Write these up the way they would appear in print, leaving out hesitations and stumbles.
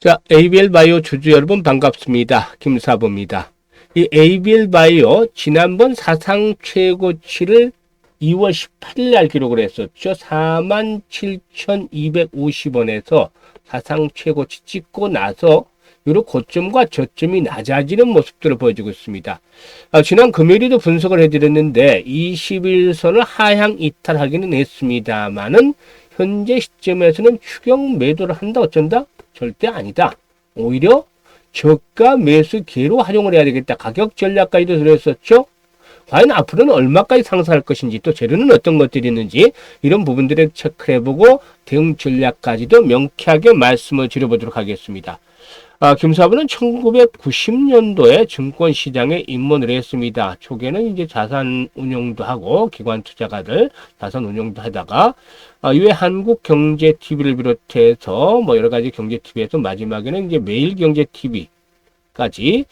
자, ABL 바이오 주주 여러분 반갑습니다. 김사부입니다. 이 ABL 바이오 지난번 사상 최고치를 2월 18일 날 기록을 했었죠. 47,250원에서 사상 최고치 찍고 나서 이런 고점과 저점이 낮아지는 모습들을 보여주고 있습니다. 지난 금요일에도 분석을 해드렸는데 21선을 하향 이탈하기는 했습니다만은 현재 시점에서는 추격 매도를 한다 어쩐다? 절대 아니다. 오히려 저가 매수 기회로 활용을 해야 되겠다. 가격 전략까지도 들었었죠. 과연 앞으로는 얼마까지 상승할 것인지 또 재료는 어떤 것들이 있는지 이런 부분들을 체크를 해보고 대응 전략까지도 명쾌하게 말씀을 드려보도록 하겠습니다. 김사부는 1990년도에 증권시장에 입문을 했습니다. 초기에는 이제 자산 운용도 하고 기관 투자가들 자산 운용도 하다가 이외 한국경제TV를 비롯해서 뭐 여러 가지 경제TV에서 마지막에는 이제 매일경제TV까지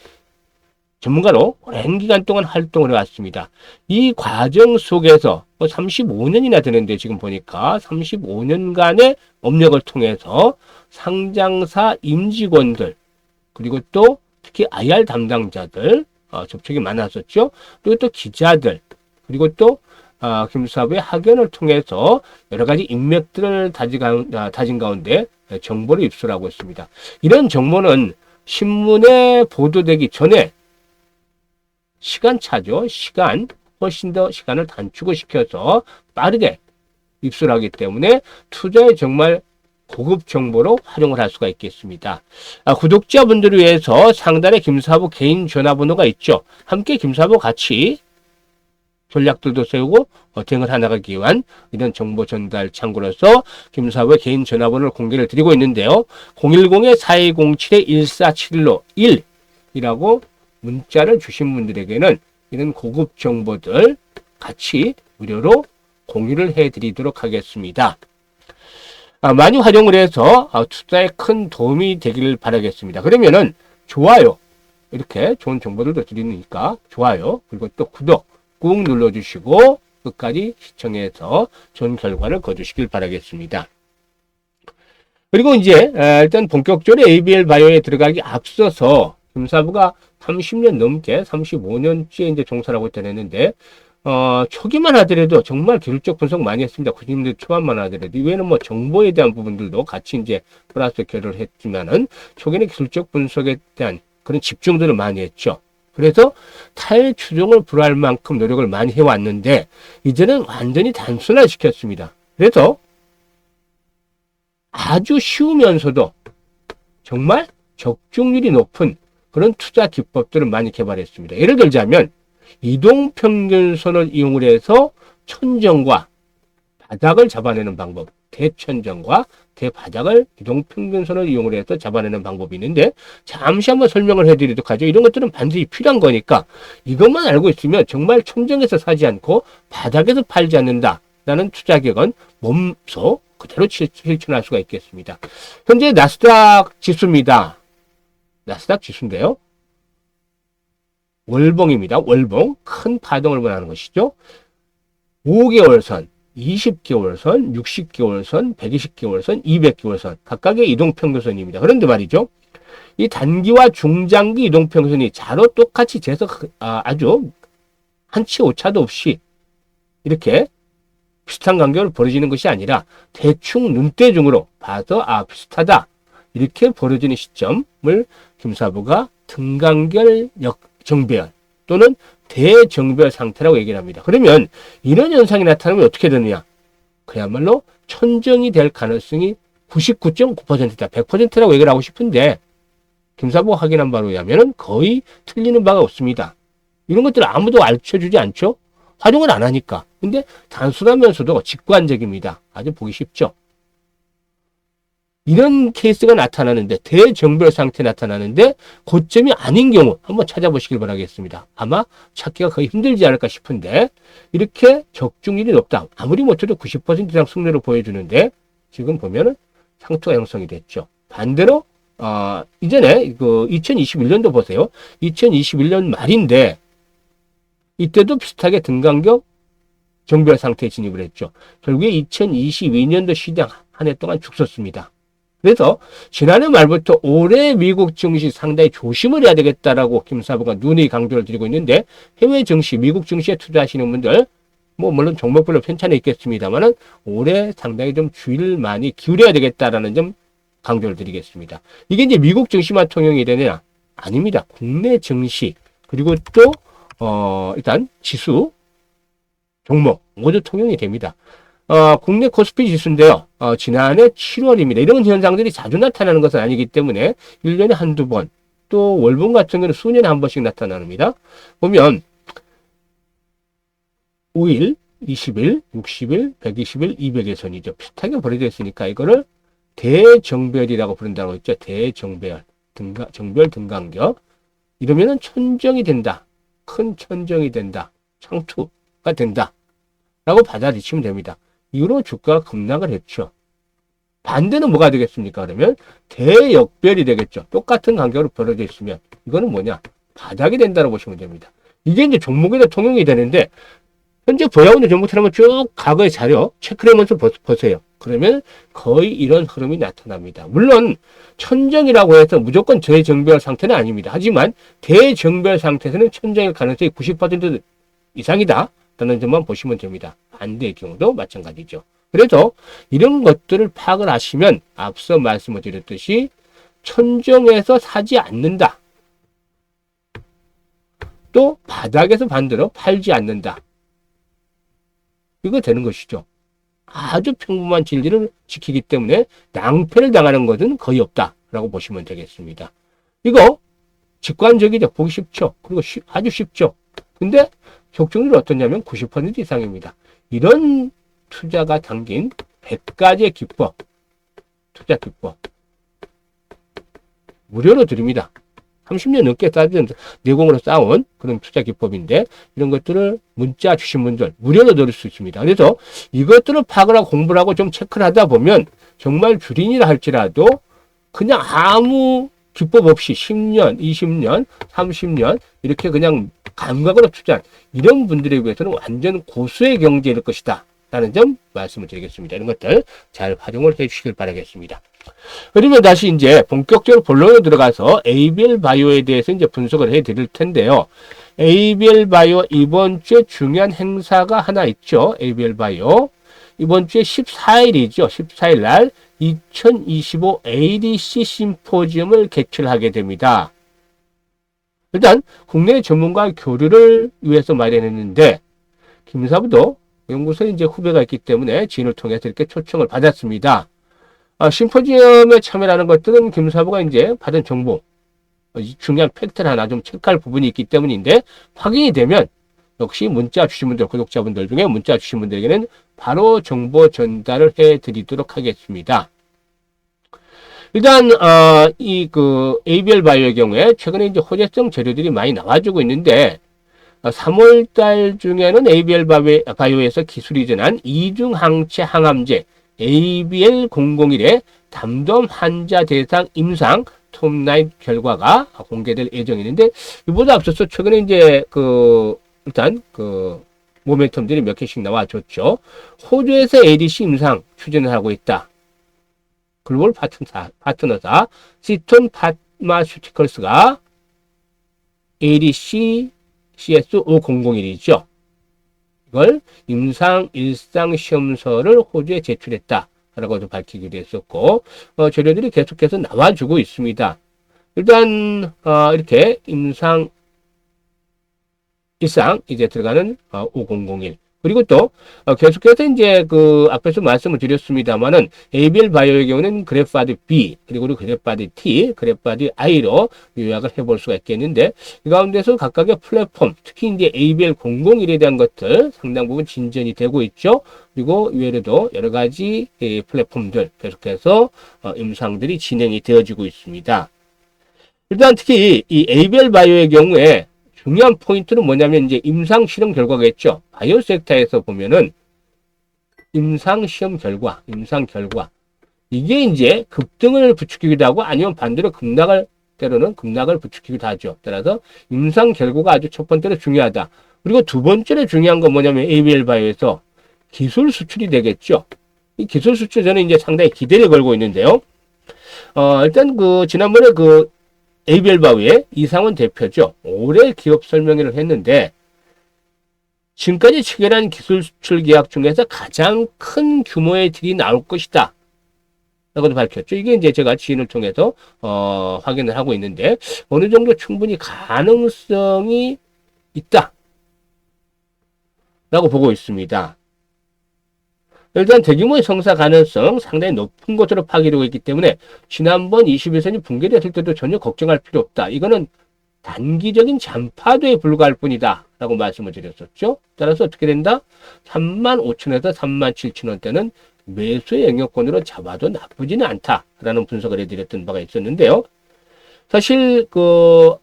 전문가로 오랜 기간 동안 활동을 해왔습니다. 이 과정 속에서 35년이나 되는데 지금 보니까 35년간의 업력을 통해서 상장사 임직원들 그리고 또 특히 IR 담당자들 접촉이 많았었죠. 그리고 또 기자들 그리고 또 김사부의 학연을 통해서 여러 가지 인맥들을 다진 가운데 정보를 입수하고 있습니다. 이런 정보는 신문에 보도되기 전에 시간차죠. 훨씬 더 시간을 단축을 시켜서 빠르게 입수를 하기 때문에 투자에 정말 고급 정보로 활용을 할 수가 있겠습니다. 구독자분들을 위해서 상단에 김사부 개인 전화번호가 있죠. 함께 김사부 같이 전략들도 세우고 대응을 해나가기 위한 이런 정보 전달 창구로서 김사부의 개인 전화번호를 공개를 드리고 있는데요. 010-4207-1471로 1이라고 문자를 주신 분들에게는 이런 고급 정보들 같이 무료로 공유를 해드리도록 하겠습니다. 많이 활용을 해서 투자에 큰 도움이 되기를 바라겠습니다. 그러면은 좋아요 이렇게 좋은 정보들도 드리니까 좋아요 그리고 또 구독 꾹 눌러주시고 끝까지 시청해서 좋은 결과를 거두시길 바라겠습니다. 그리고 이제 일단 본격적으로 ABL 바이오에 들어가기 앞서서 김사부가 30년 넘게 35년째 이제 종사를 하고 있다는데 초기만 하더라도 정말 기술적 분석 많이 했습니다. 90년대 초반만 하더라도 이외에는 뭐 정보에 대한 부분들도 같이 이제 플러스 결을 했지만은 초기에는 기술적 분석에 대한 그런 집중들을 많이 했죠. 그래서 탈추종을 불허할 만큼 노력을 많이 해왔는데 이제는 완전히 단순화시켰습니다. 그래서 아주 쉬우면서도 정말 적중률이 높은 그런 투자 기법들을 많이 개발했습니다. 예를 들자면 이동평균선을 이용을 해서 천정과 바닥을 잡아내는 방법, 대천정과 대바닥을 이동평균선을 이용을 해서 잡아내는 방법이 있는데 잠시 한번 설명을 해드리도록 하죠. 이런 것들은 반드시 필요한 거니까 이것만 알고 있으면 정말 천정에서 사지 않고 바닥에서 팔지 않는다라는 투자 계획은 몸소 그대로 실천할 수가 있겠습니다. 현재 나스닥 지수입니다. 나스닥 지수인데요. 월봉입니다. 월봉. 큰 파동을 원하는 것이죠. 5개월선, 20개월선, 60개월선, 120개월선, 200개월선 각각의 이동평균선입니다. 그런데 말이죠. 이 단기와 중장기 이동평균선이 자로 똑같이 재서 아주 한치 오차도 없이 이렇게 비슷한 간격을 벌어지는 것이 아니라 대충 눈대중으로 봐서 비슷하다. 이렇게 벌어지는 시점을 김사부가 등간결 정배열 또는 대정배열 상태라고 얘기를 합니다. 그러면 이런 현상이 나타나면 어떻게 되느냐? 그야말로 천정이 될 가능성이 99.9%다. 100%라고 얘기를 하고 싶은데 김사부가 확인한 바로 의하면 거의 틀리는 바가 없습니다. 이런 것들을 아무도 알려주지 않죠? 활용을 안 하니까. 근데 단순하면서도 직관적입니다. 아주 보기 쉽죠? 이런 케이스가 나타나는데 대정배열 상태 나타나는데 고점이 아닌 경우 한번 찾아보시길 바라겠습니다. 아마 찾기가 거의 힘들지 않을까 싶은데 이렇게 적중률이 높다. 아무리 못해도 90% 이상 승률을 보여주는데 지금 보면은 상투가 형성이 됐죠. 반대로 이전에 그 2021년도 보세요. 2021년 말인데 이때도 비슷하게 등간격 정배열 상태에 진입을 했죠. 결국에 2022년도 시장 한 해 동안 죽었습니다. 그래서 지난해 말부터 올해 미국 증시 상당히 조심을 해야 되겠다라고 김사부가 눈이 강조를 드리고 있는데 해외 증시, 미국 증시에 투자하시는 분들 뭐 물론 종목별로 편차는 있겠습니다만은 올해 상당히 좀 주의를 많이 기울여야 되겠다라는 점 강조를 드리겠습니다. 이게 이제 미국 증시만 통용이 되느냐? 아닙니다. 국내 증시 그리고 또 일단 지수 종목 모두 통용이 됩니다. 국내 코스피 지수인데요. 지난해 7월입니다. 이런 현상들이 자주 나타나는 것은 아니기 때문에 1년에 한두 번, 또 월봉 같은 경우는 수년에 한 번씩 나타납니다. 보면 5일, 20일, 60일, 120일, 200일 선이죠. 비슷하게 벌어져 있으니까 이거를 대정별이라고 부른다고 했죠. 대정별, 정별 등간격. 이러면은 천정이 된다. 큰 천정이 된다. 창투가 된다. 라고 받아들이시면 됩니다. 이후로 주가가 급락을 했죠. 반대는 뭐가 되겠습니까? 그러면 대역별이 되겠죠. 똑같은 간격으로 벌어져 있으면 이거는 뭐냐? 바닥이 된다고 보시면 됩니다. 이게 이제 종목에도 통용이 되는데 현재 보유하고 있는 종목처럼 한번 쭉 과거의 자료 체크하면서 보세요. 그러면 거의 이런 흐름이 나타납니다. 물론 천정이라고 해서 무조건 대정별 상태는 아닙니다. 하지만 대정별 상태에서는 천정일 가능성이 90% 이상이다. 라는 점만 보시면 됩니다. 반대의 경우도 마찬가지죠. 그래서 이런 것들을 파악을 하시면 앞서 말씀을 드렸듯이 천정에서 사지 않는다. 또 바닥에서 반대로 팔지 않는다. 이거 되는 것이죠. 아주 평범한 진리를 지키기 때문에 낭패를 당하는 것은 거의 없다라고 보시면 되겠습니다. 이거 직관적이죠. 보기 쉽죠. 그리고 아주 쉽죠. 근데 적중률이 어떠냐면 90% 이상입니다. 이런 투자가 담긴 100가지의 기법, 투자 기법 무료로 드립니다. 30년 넘게 쌓은 내공으로 쌓은 그런 투자 기법인데 이런 것들을 문자 주신 분들 무료로 들을 수 있습니다. 그래서 이것들을 파악을 하고 공부를 하고 좀 체크를 하다 보면 정말 주린이라 할지라도 그냥 아무 기법 없이 10년, 20년, 30년 이렇게 그냥 감각으로 투자한 이런 분들에 비해서는 완전 고수의 경제일 것이다 라는 점 말씀을 드리겠습니다. 이런 것들 잘 활용을 해 주시길 바라겠습니다. 그러면 다시 이제 본격적으로 본론에 들어가서 ABL 바이오에 대해서 이제 분석을 해 드릴 텐데요. ABL 바이오 이번 주에 중요한 행사가 하나 있죠. ABL 바이오. 이번 주에 14일이죠. 14일 날 2025 ADC 심포지엄을 개최하게 됩니다. 일단 국내 전문가 교류를 위해서 마련했는데 김사부도 연구소에 이제 후배가 있기 때문에 지인을 통해서 이렇게 초청을 받았습니다. 심포지엄에 참여하는 것들은 김사부가 이제 받은 정보, 중요한 팩트를 하나 좀 체크할 부분이 있기 때문인데 확인이 되면 역시 문자 주신 분들, 구독자분들 중에 문자 주신 분들에게는 바로 정보 전달을 해드리도록 하겠습니다. 일단 ABL 바이오의 경우에 최근에 이제 호재성 재료들이 많이 나와주고 있는데 3월달 중에는 ABL 바이오에서 기술 이전한 이중항체 항암제 ABL001의 담덤 환자 대상 임상 톱9 결과가 공개될 예정이는데 이보다 앞서서 최근에 이제 일단 모멘텀들이 몇 개씩 나와줬죠. 호주에서 ADC 임상 추진을 하고 있다. 글로벌 파트너사 시톤 파마슈티컬스가 ADC CS5001이죠. 이걸 임상 일상 시험서를 호주에 제출했다. 라고도 밝히기도 했었고, 재료들이 계속해서 나와주고 있습니다. 일단, 이렇게 임상 일상 이제 들어가는 5001. 그리고 또 계속해서 이제 앞에서 말씀을 드렸습니다만은 ABL 바이오의 경우는 그래파드 B 그리고 그래파드 T, 그래파드 I로 요약을 해볼 수가 있겠는데 이 가운데서 각각의 플랫폼, 특히 이제 ABL 001에 대한 것들 상당 부분 진전이 되고 있죠. 그리고 이외에도 여러 가지 플랫폼들 계속해서 임상들이 진행이 되어지고 있습니다. 일단 특히 이 ABL 바이오의 경우에 중요한 포인트는 뭐냐면 이제 임상 실험 결과겠죠. 바이오 섹터에서 보면은 임상 결과 이게 이제 급등을 부추기기도 하고 아니면 반대로 때로는 급락을 부추기기도 하죠. 따라서 임상 결과가 아주 첫 번째로 중요하다. 그리고 두 번째로 중요한 건 뭐냐면 ABL 바이오에서 기술 수출이 되겠죠. 이 기술 수출 저는 이제 상당히 기대를 걸고 있는데요. 일단 지난번에 에이벨바우의 이상원 대표죠. 올해 기업 설명회를 했는데, 지금까지 체결한 기술 수출 계약 중에서 가장 큰 규모의 딜이 나올 것이다. 라고도 밝혔죠. 이게 이제 제가 지인을 통해서, 확인을 하고 있는데, 어느 정도 충분히 가능성이 있다. 라고 보고 있습니다. 일단 대규모의 성사 가능성 상당히 높은 것으로 파악되고 있기 때문에 지난번 21선이 붕괴됐을 때도 전혀 걱정할 필요 없다. 이거는 단기적인 잔파도에 불과할 뿐이다. 라고 말씀을 드렸었죠. 따라서 어떻게 된다? 35,000원에서 37,000원대는 매수의 영역권으로 잡아도 나쁘지는 않다라는 분석을 해드렸던 바가 있었는데요. 사실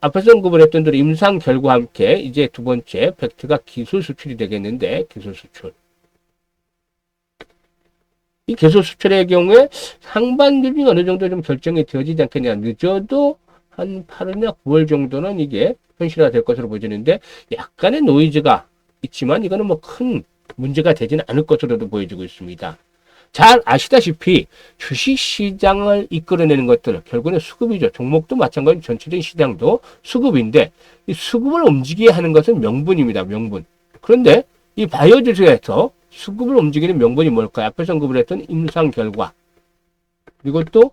앞에서 언급을 했던 대로 임상 결과와 함께 이제 두 번째 팩트가 기술 수출이 되겠는데, 기술 수출. 이 기술 수출의 경우에 상반기 중에 어느 정도 좀 결정이 되어지지 않겠냐. 늦어도 한 8월이나 9월 정도는 이게 현실화 될 것으로 보여지는데, 약간의 노이즈가 있지만 이거는 뭐 큰 문제가 되지는 않을 것으로도 보여지고 있습니다. 잘 아시다시피 주식시장을 이끌어내는 것들 결국은 수급이죠. 종목도 마찬가지로 전체적인 시장도 수급인데, 이 수급을 움직이게 하는 것은 명분입니다. 명분. 그런데 이 바이오 주식에서 수급을 움직이는 명분이 뭘까요? 앞에서 언급을 했던 임상 결과, 그리고 또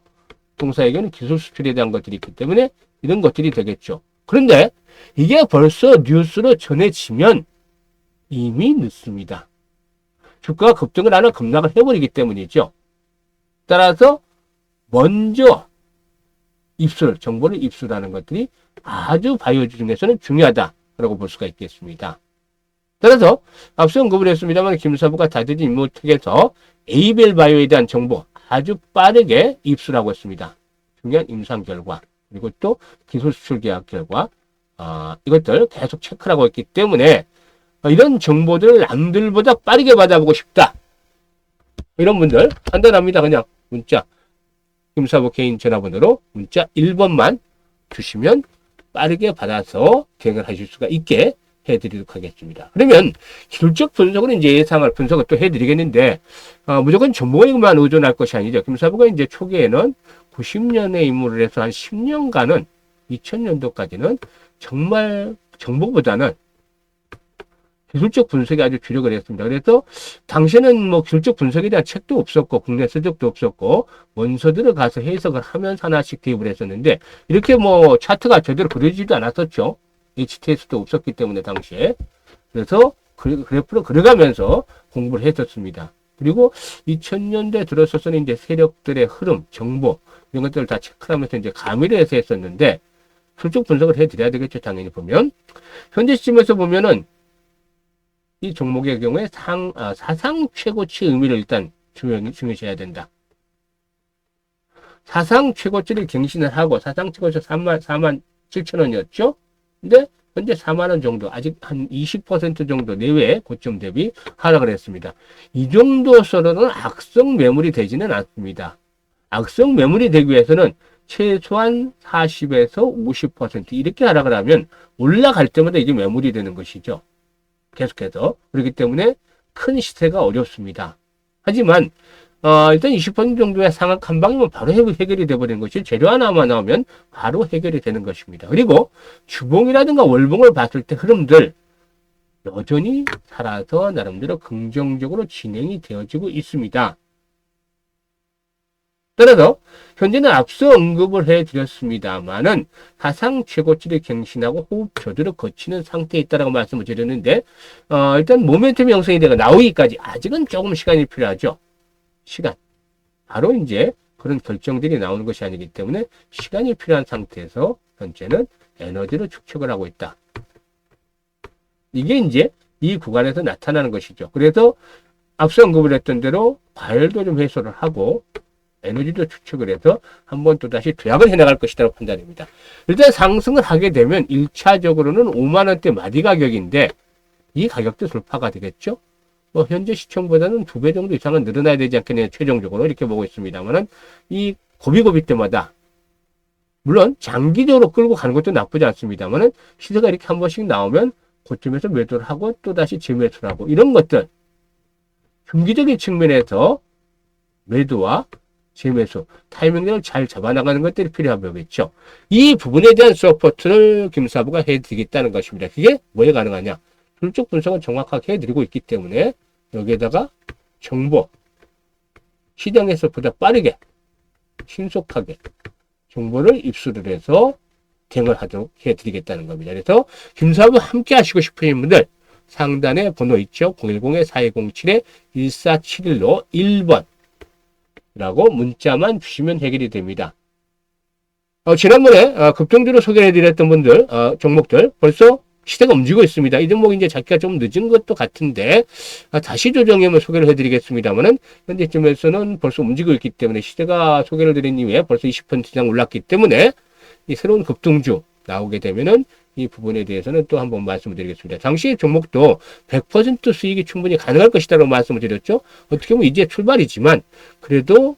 동사에게는 기술 수출에 대한 것들이 있기 때문에 이런 것들이 되겠죠. 그런데 이게 벌써 뉴스로 전해지면 이미 늦습니다. 주가가 급등을 하나 급락을 해버리기 때문이죠. 따라서 먼저 정보를 입수하는 것들이 아주 바이오주 중에서는 중요하다라고 볼 수가 있겠습니다. 따라서 앞서 언급을 했습니다만 김사부가 다져진 임무 특에서 에이벨바이오에 대한 정보 아주 빠르게 입수를 하고 있습니다. 중요한 임상 결과, 그리고 또 기술 수출 계약 결과, 이것들 계속 체크를 하고 있기 때문에 이런 정보들을 남들보다 빠르게 받아보고 싶다. 이런 분들 간단합니다. 그냥 문자, 김사부 개인 전화번호로 문자 1번만 주시면 빠르게 받아서 대응을 하실 수가 있게 해드리도록 하겠습니다. 그러면 기술적 분석은 이제 예상을 분석을 또 해드리겠는데, 무조건 전문가에게만 의존할 것이 아니죠. 김사부가 이제 초기에는 90년에 입문을 해서 한 10년간은 2000년도까지는 정말 정보보다는 기술적 분석에 아주 주력을 했습니다. 그래서 당시에는 뭐 기술적 분석에 대한 책도 없었고 국내 서적도 없었고 원서들을 가서 해석을 하면서 하나씩 대입을 했었는데, 이렇게 뭐 차트가 제대로 그려지지도 않았었죠. HTS도 없었기 때문에 당시에. 그래서 그래프를 그려가면서 공부를 했었습니다. 그리고 2000년대 들어서서는 이제 세력들의 흐름, 정보 이런 것들을 다 체크하면서 이제 가미를 해서 했었는데, 기술적 분석을 해드려야 되겠죠. 당연히 보면 현재 시점에서 보면은 이 종목의 경우에 사상 최고치 의미를 일단 중요시해야 된다. 사상 최고치를 갱신을 하고 사상 최고치 47,000원이었죠. 근데 현재 4만원 정도, 아직 한 20% 정도 내외의 고점 대비 하락을 했습니다. 이 정도서는 악성 매물이 되지는 않습니다. 악성 매물이 되기 위해서는 최소한 40에서 50% 이렇게 하락을 하면 올라갈 때마다 이게 매물이 되는 것이죠. 계속해서. 그렇기 때문에 큰 시세가 어렵습니다. 하지만 일단 20% 정도의 상악 한 방이면 바로 해결이 되어버리는 것이, 재료 하나만 나오면 바로 해결이 되는 것입니다. 그리고 주봉이라든가 월봉을 봤을 때 흐름들 여전히 살아서 나름대로 긍정적으로 진행이 되어지고 있습니다. 따라서 현재는 앞서 언급을 해드렸습니다만은 사상 최고치를 갱신하고 호흡 저주를 거치는 상태에 있다라고 말씀을 드렸는데, 일단 모멘텀 형성이 되고 나오기까지 아직은 조금 시간이 필요하죠. 시간. 바로 이제 그런 결정들이 나오는 것이 아니기 때문에 시간이 필요한 상태에서 현재는 에너지를 축적을 하고 있다. 이게 이제 이 구간에서 나타나는 것이죠. 그래서 앞서 언급을 했던 대로 과열도 좀 해소를 하고 에너지도 축적을 해서 한번 또다시 도약을 해나갈 것이라고 판단입니다. 일단 상승을 하게 되면 1차적으로는 5만원대 마디 가격인데, 이 가격도 돌파가 되겠죠. 현재 시청보다는 2배 정도 이상은 늘어나야 되지 않겠냐, 최종적으로 이렇게 보고 있습니다만은, 이 고비고비 때마다 물론 장기적으로 끌고 가는 것도 나쁘지 않습니다만은, 시세가 이렇게 한 번씩 나오면 고점에서 매도를 하고 또다시 재매수를 하고, 이런 것들 중기적인 측면에서 매도와 재매수, 타이밍을 잘 잡아나가는 것들이 필요한 거겠죠. 이 부분에 대한 서포트를 김사부가 해드리겠다는 것입니다. 그게 왜 가능하냐? 둘쪽 분석은 정확하게 해드리고 있기 때문에 여기에다가 정보, 시장에서 보다 빠르게, 신속하게 정보를 입수를 해서 대응을 하도록 해드리겠다는 겁니다. 그래서 김사부 함께 하시고 싶으신 분들 상단에 번호 있죠. 010-4207-1471로 1번 라고 문자만 주시면 해결이 됩니다. 지난번에 급등주로 소개해드렸던 분들 종목들 벌써 시세가 움직이고 있습니다. 이 종목 이제 잡기가 좀 늦은 것도 같은데 다시 조정하면 소개를 해드리겠습니다만은 현재쯤에서는 벌써 움직이고 있기 때문에 시세가 소개를 드린 이후에 벌써 20% 이상 올랐기 때문에 이 새로운 급등주 나오게 되면은 이 부분에 대해서는 또 한번 말씀을 드리겠습니다. 당시 종목도 100% 수익이 충분히 가능할 것이다라고 말씀을 드렸죠. 어떻게 보면 이제 출발이지만 그래도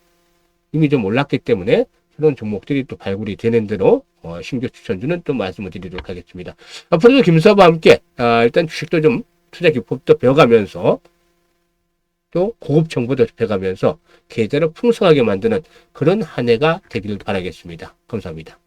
이미 좀 올랐기 때문에 새로운 종목들이 또 발굴이 되는 대로 신규 추천주는 또 말씀을 드리도록 하겠습니다. 앞으로도 김사부와 함께 일단 주식도 좀 투자 기법도 배워가면서 또 고급 정보도 배워가면서 계좌를 풍성하게 만드는 그런 한 해가 되기를 바라겠습니다. 감사합니다.